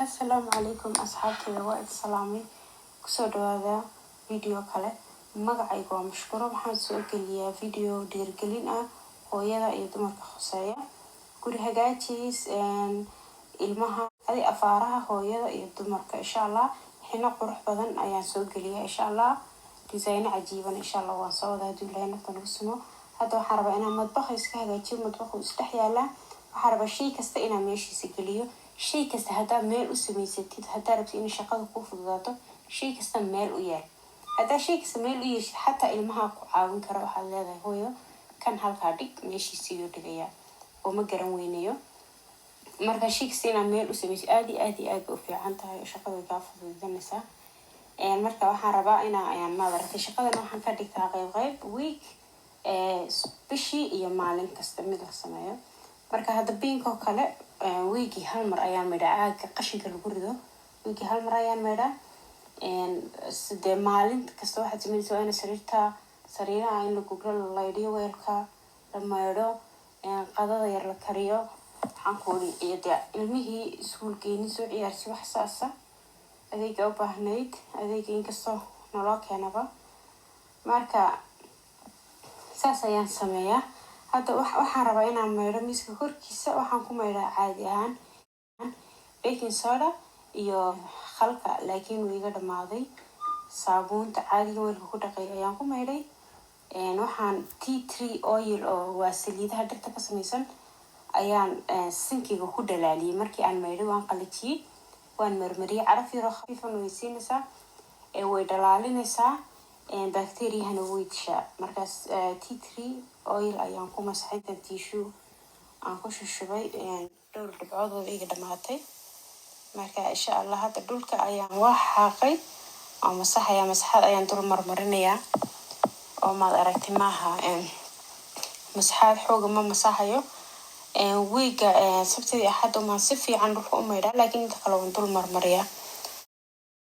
السلام عليكم أصحابتي وائد سلامي كسر هذا فيديو كله مقعيق ومشكورة محمد سوق لي فيديو دير قلنا هويدا يدمر خصايا كل هجاتيس المها هذه أفارها هويدا يدمر إن شاء الله حين قرح بدن أيان سوق لي إن شاء الله ديزاين عجيبا إن شاء الله وصودا هذول لنا تنوسمه هذا حرب أنا مطبخ يسكهجاتي مطبخ استحياله وحرب شيء كستئنا ماشي سجليه شيء كست هذا مال وسميستيد هذا ربط إن شقة كوف ذاته شيء كست مال وياه هذا شيء كست مال وياه حتى المها عاون كرا وحال هذا هو كان هالكاديك ماشي سيو دقيقة وما جرونينيو مرة شيء كستنا مال وسميس آدي وفي عنتها شقة كافة الدنسة يعني مرة وحربا أنا يعني ما درت شقة أنا حنكديك غيب ويك سبيشي يمالين كستمد السماية marka hada biinko kale weegi hal mar ayaan meedha qashinka lagu rido weegi hal mar ayaan meedha sidee maalinta kasta waxa sameeyay in sariiraha in lagu galo laydiyo weelka la meedho qadada yar la kariyo waxaan ku leeyahay ilmihii iskuulkeeni soo ciyaarsi wax saasa adeega u baahnayd adeega inkastoo nolol keenaba marka saas ayaan sameeyaa هذا waxaan rabaa inaan meedho miiska korkiisa waxaan ku meedhaa caadi ahaan baking soda iyo khalka laakiin wuu iga dhamaaday saabuunta caadiga weelka ku dhaqay ayaan ku meedhay waxaan tea tree oil oo waa saliidaha dhirta ka samaysan ayaan sinkiga ku dhalaaliyay markii aan meedhay waan qalijiyay waan marmariyay caraf yar oo khafiif ah way siinaysaa way dhalaalinaysaa bacteria hana way dishaa markaas tea tree oil ayaan ku masaxay tissue aan ku shubay dhowr dhibcood oo iga dhamaatay marka insha Allah hada dhulka ayaan wax xaqay oo masaxaya masaxad ayaan dul marmarinayaa oo ma aragtay maaha masaxad xoog ma masaxayo wiiga sabtidii axad oo ma si fiican dhulka u meedha laakiin inta kale waan dul marmariyaa